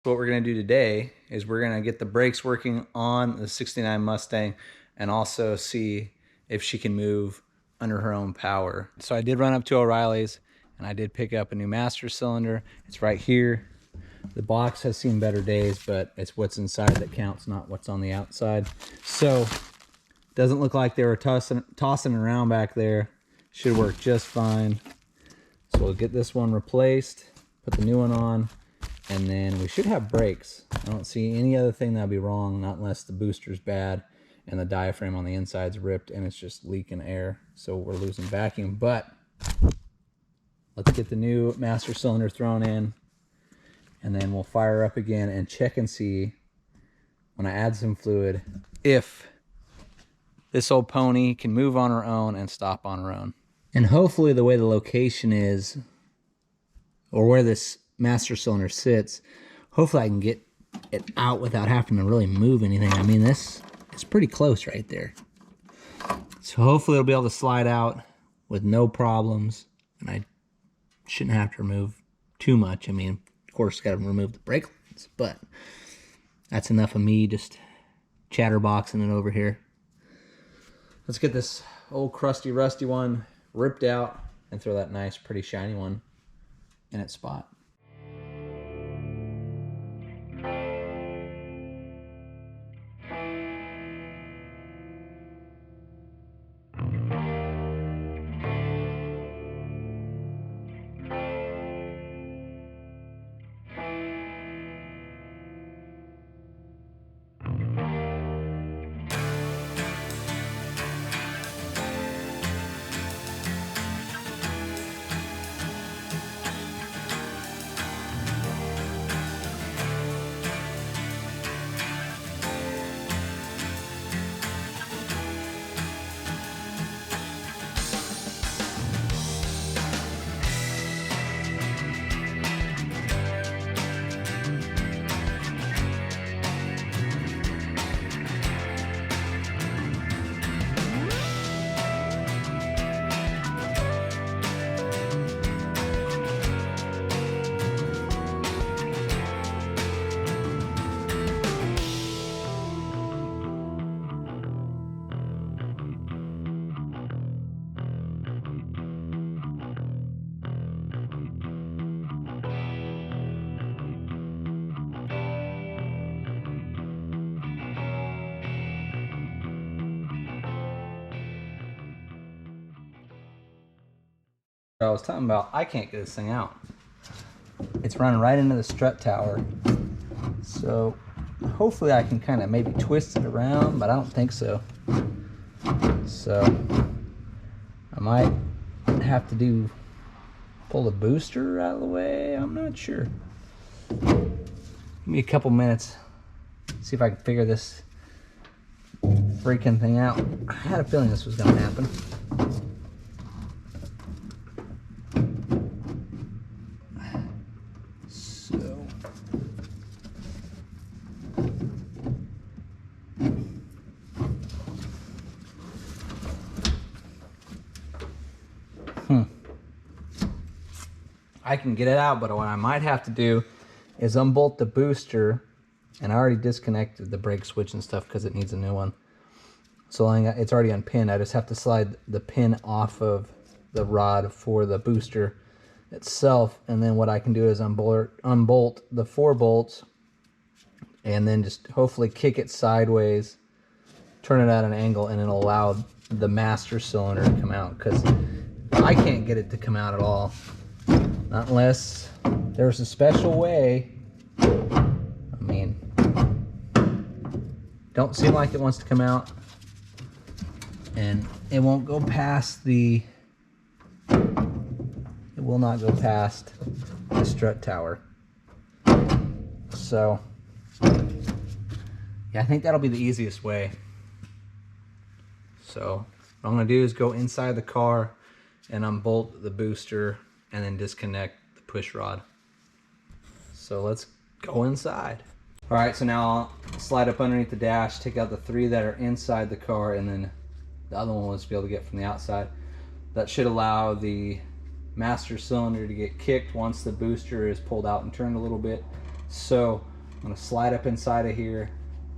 What we're going to do today is we're going to get the brakes working on the 69 Mustang and also see if she can move under her own power. So I did run up to O'Reilly's and I did pick up a new master cylinder. It's right here. The box has seen better days, but it's what's inside that counts, not what's on the outside. So doesn't look like they were tossing around back there. Should work just fine. So we'll get this one replaced, put the new one on, and then we should have brakes. I don't see any other thing that'll be wrong, not unless the booster's bad and the diaphragm on the inside's ripped and it's just leaking air, so we're losing vacuum. But let's get the new master cylinder thrown in, and then we'll fire up again and check and see, when I add some fluid, if this old pony can move on her own and stop on her own. And hopefully the way the location is, or where this master cylinder sits, hopefully I can get it out without having to really move anything. I mean, this is pretty close right there. So hopefully it'll be able to slide out with no problems, and I shouldn't have to remove too much. I mean, of course, got to remove the brake lines, but that's enough of me just chatterboxing it over here. Let's get this old crusty, rusty one ripped out and throw that nice, pretty shiny one in its spot. I was talking about, I can't get this thing out. It's running right into the strut tower. So hopefully I can kind of maybe twist it around, but I don't think so. So I might have to pull the booster out of the way. I'm not sure. Give me a couple minutes. See if I can figure this freaking thing out. I had a feeling this was going to happen. I can get it out, but what I might have to do is unbolt the booster, and I already disconnected the brake switch and stuff because it needs a new one. So it's already unpinned. I just have to slide the pin off of the rod for the booster itself, and then what I can do is unbolt the 4 bolts and then just hopefully kick it sideways, turn it at an angle, and it'll allow the master cylinder to come out, because I can't get it to come out at all. Not unless there's a special way. I mean, don't seem like it wants to come out, and it won't go past it will not go past the strut tower. So yeah, I think that'll be the easiest way. So what I'm gonna do is go inside the car and unbolt the booster and then disconnect the push rod. So let's go inside. All right, so now I'll slide up underneath the dash, take out the 3 that are inside the car, and then the other one was to be able to get from the outside. That should allow the master cylinder to get kicked once the booster is pulled out and turned a little bit. So I'm gonna slide up inside of here,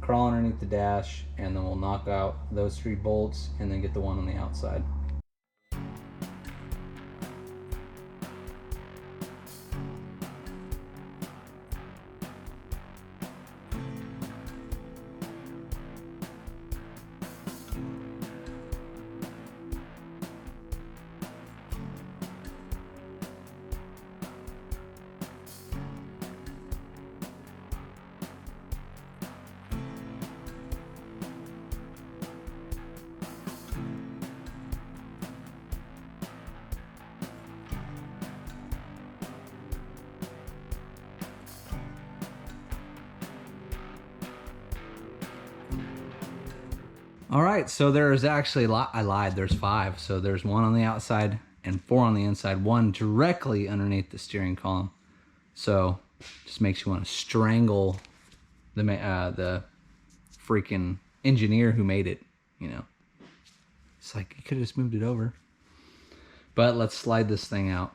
crawl underneath the dash, and then we'll knock out those 3 bolts and then get the one on the outside. All right, so there's actually, I lied, there's 5. So there's 1 on the outside and 4 on the inside, 1 directly underneath the steering column. So just makes you want to strangle the freaking engineer who made it, you know. It's like, you could have just moved it over. But let's slide this thing out.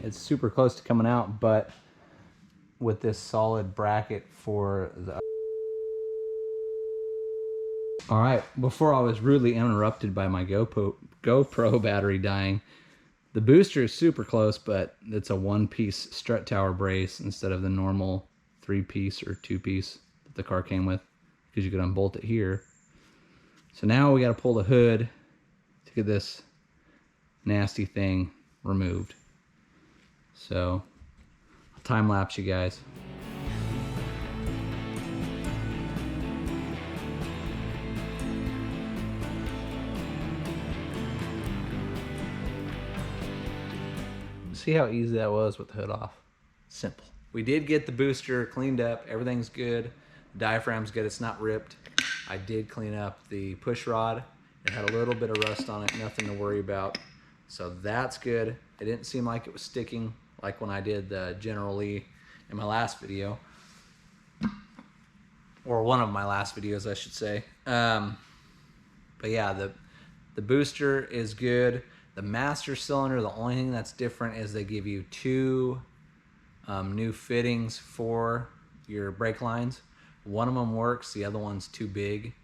It's super close to coming out, but with this solid bracket for the... All right, before I was rudely interrupted by my GoPro battery dying, the booster is super close, but it's a 1-piece strut tower brace instead of the normal 3-piece or 2-piece that the car came with, because you could unbolt it here. So now we got to pull the hood to get this nasty thing removed. So I'll time lapse you guys. See how easy that was with the hood off? Simple. We did get the booster cleaned up. Everything's good. The diaphragm's good. It's not ripped. I did clean up the push rod. It had a little bit of rust on it. Nothing to worry about. So that's good. It didn't seem like it was sticking like when I did the General Lee in my last video. Or one of my last videos, I should say. But yeah, the booster is good. The master cylinder, the only thing that's different is they give you 2 new fittings for your brake lines. One of them works, the other one's too big.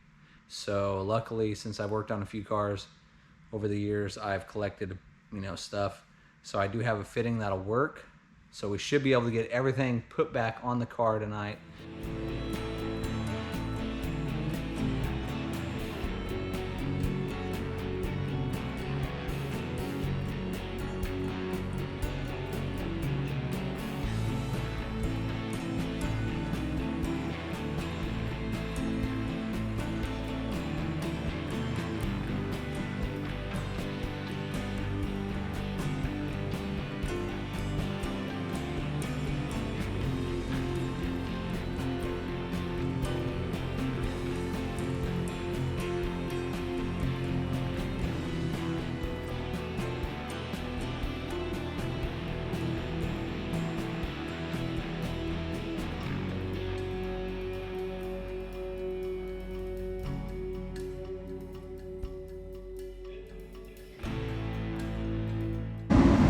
So luckily, since I've worked on a few cars over the years, I've collected, you know, stuff. So I do have a fitting that'll work. So we should be able to get everything put back on the car tonight.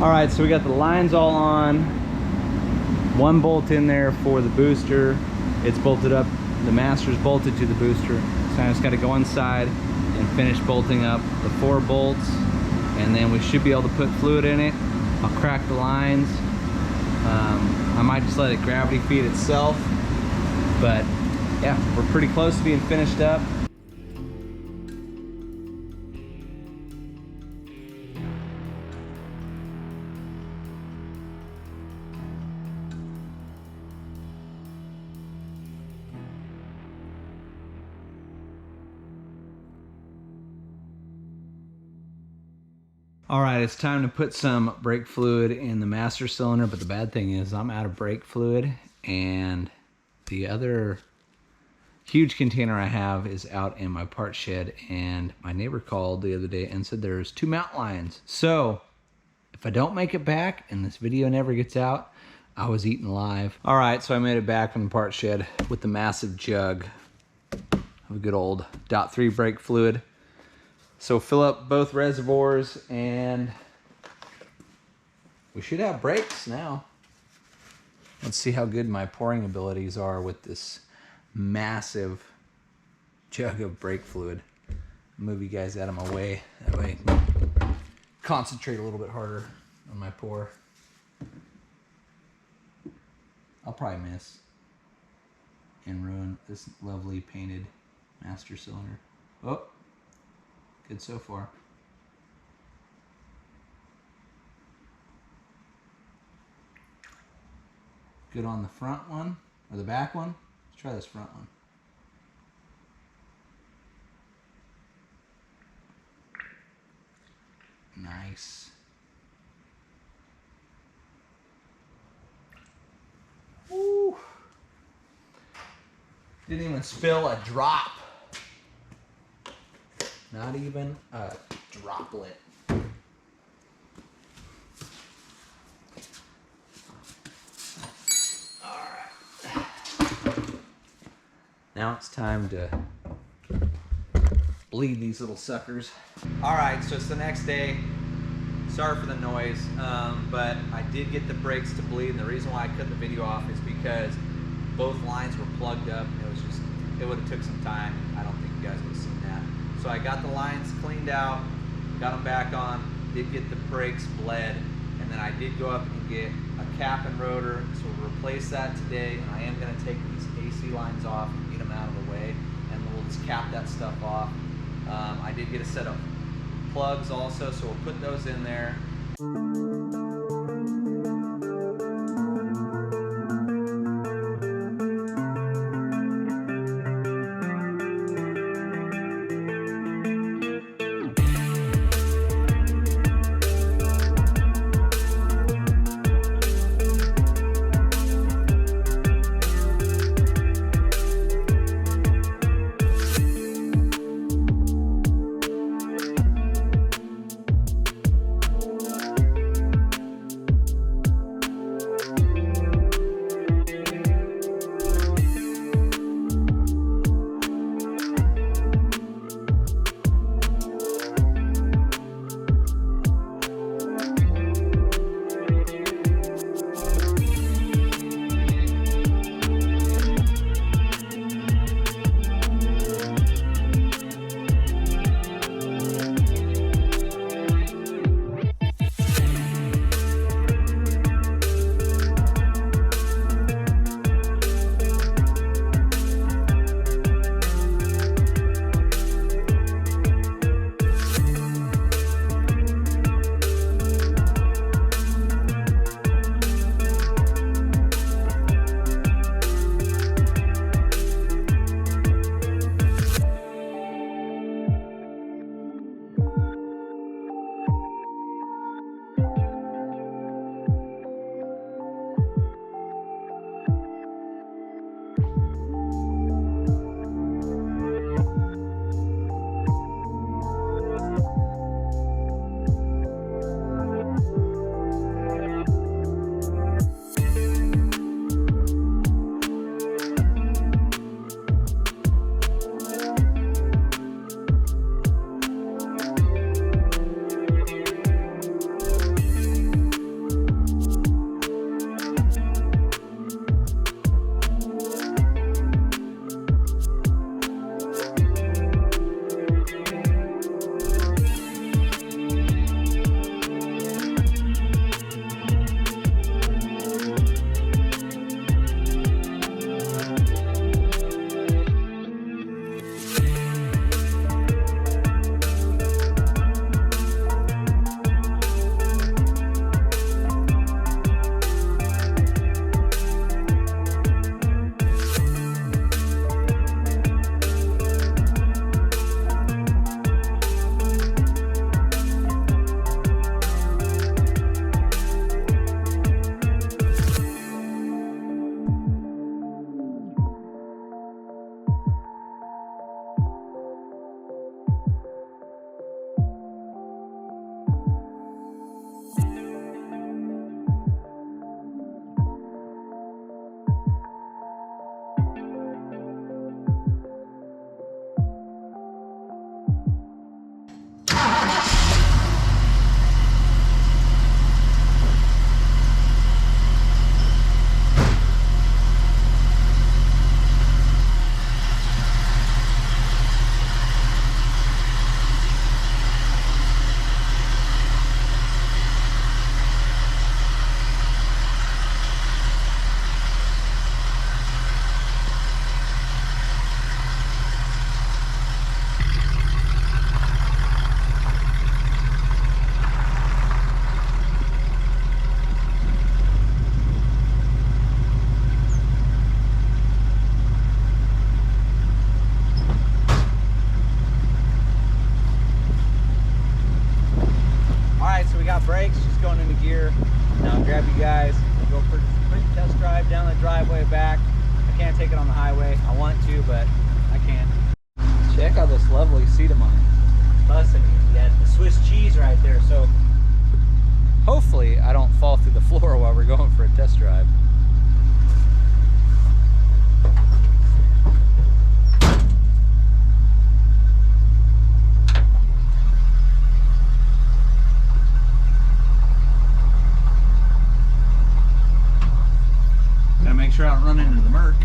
All right, so we got the lines all on. 1 bolt in there for the booster. It's bolted up. The master's bolted to the booster. So I just got to go inside and finish bolting up the 4 bolts, and then we should be able to put fluid in it. I'll crack the lines. I might just let it gravity feed itself, but yeah, we're pretty close to being finished up. All right, it's time to put some brake fluid in the master cylinder, but the bad thing is I'm out of brake fluid, and the other huge container I have is out in my part shed, and my neighbor called the other day and said there's 2 mountain lions. So if I don't make it back and this video never gets out, I was eaten alive. All right, so I made it back from the part shed with the massive jug of a good old .3 brake fluid. So fill up both reservoirs and we should have brakes now. Let's see how good my pouring abilities are with this massive jug of brake fluid. Move you guys out of my way. That way I can concentrate a little bit harder on my pour. I'll probably miss and ruin this lovely painted master cylinder. Oh, good so far. Good on the front one, or the back one. Let's try this front one. Nice. Woo. Didn't even spill a drop. Not even a droplet. Now it's time to bleed these little suckers. All right, so it's the next day. Sorry for the noise, but I did get the brakes to bleed, and the reason why I cut the video off is because both lines were plugged up, and it would have took some time. I don't think you guys would have seen that. So I got the lines cleaned out, got them back on, did get the brakes bled, and then I did go up and get a cap and rotor, so we'll replace that today, and I am gonna take these AC lines off and get them out of the way, and we'll just cap that stuff off. I did get a set of plugs also, so we'll put those in there. go for a quick test drive down the driveway back. I can't take it on the highway. I want to, but I can't. Check out this lovely seat of mine. Plus, I mean, you got the Swiss cheese right there, so hopefully I don't fall through the floor while we're going for a test drive. Gotta make sure I don't run into the Merc.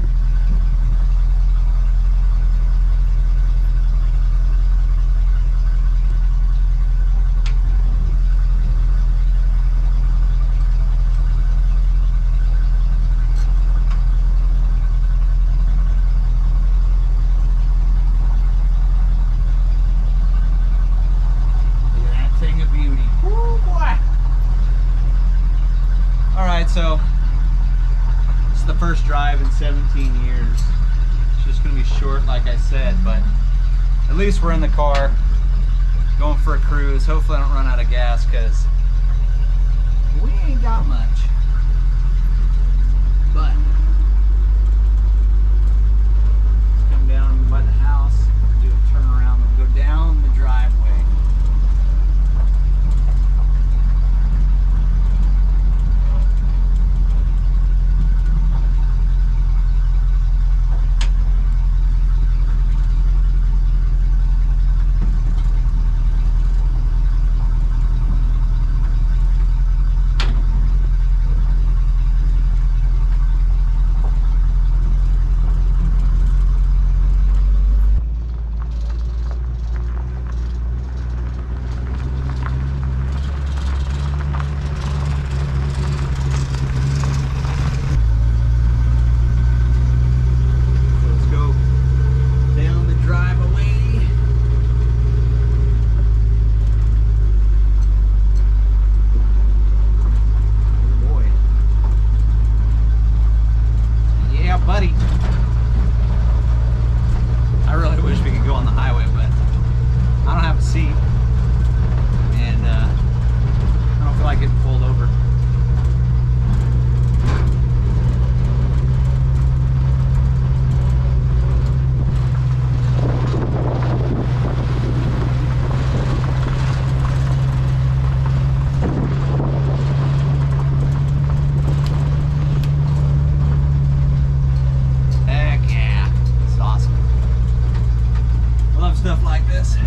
So it's the first drive in 17 years. It's just gonna be short, like I said, but at least we're in the car going for a cruise. Hopefully I don't run out of gas, because we ain't got much. But let's come down by the house, do a turnaround, and go down the driveway. Stuff like this.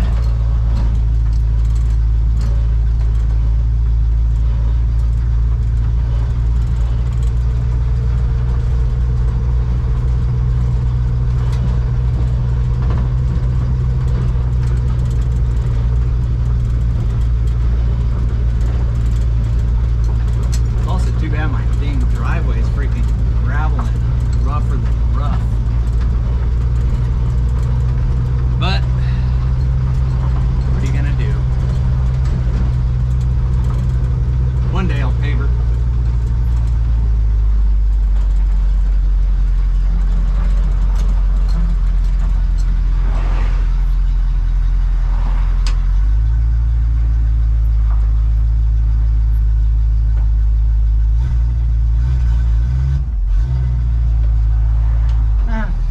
It's also too bad my dang driveway is freaking gravel and rougher than rough. But what are you gonna do? One day I'll pave her.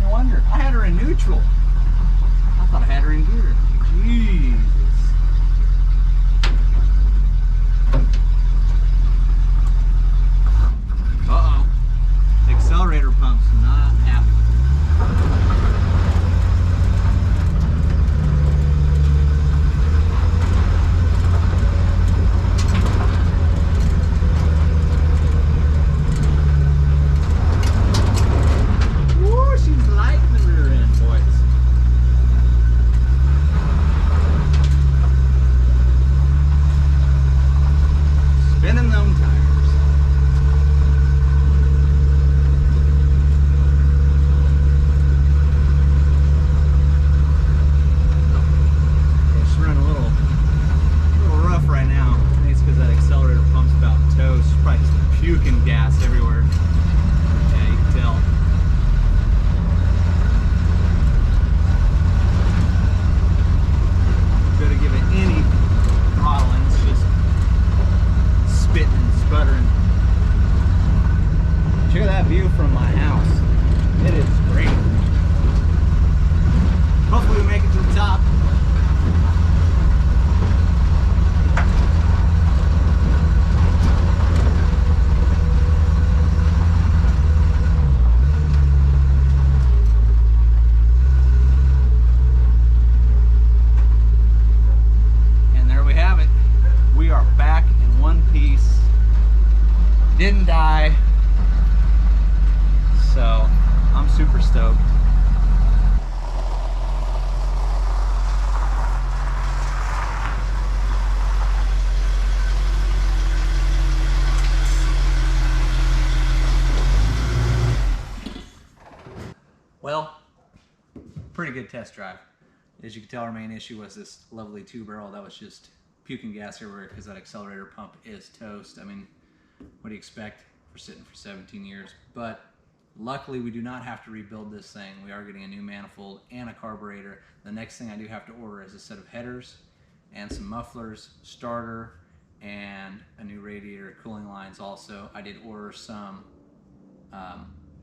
No wonder. I had her in neutral. I thought I had her in gear. Jesus. Uh-oh. The accelerator pump's not happy. Woo, she's lighting the rear end, boys. view from my house. It is great. Hopefully we make it to the top. Didn't die, so I'm super stoked. Well, pretty good test drive. As you can tell, our main issue was this lovely 2-barrel that was just puking gas everywhere because that accelerator pump is toast. I mean, what do you expect for sitting for 17 years? But luckily we do not have to rebuild this thing. We are getting a new manifold and a carburetor. The next thing I do have to order is a set of headers and some mufflers, starter, and a new radiator, cooling lines also. I did order some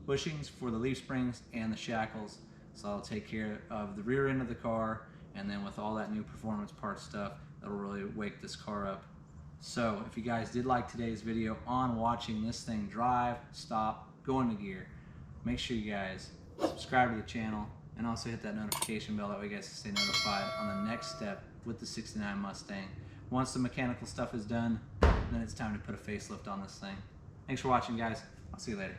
bushings for the leaf springs and the shackles, so I'll take care of the rear end of the car, and then with all that new performance parts stuff, that'll really wake this car up. So if you guys did like today's video on watching this thing drive, stop, go into gear, make sure you guys subscribe to the channel and also hit that notification bell. That way you guys can stay notified on the next step with the 69 Mustang. Once the mechanical stuff is done, then it's time to put a facelift on this thing. Thanks for watching, guys. I'll see you later.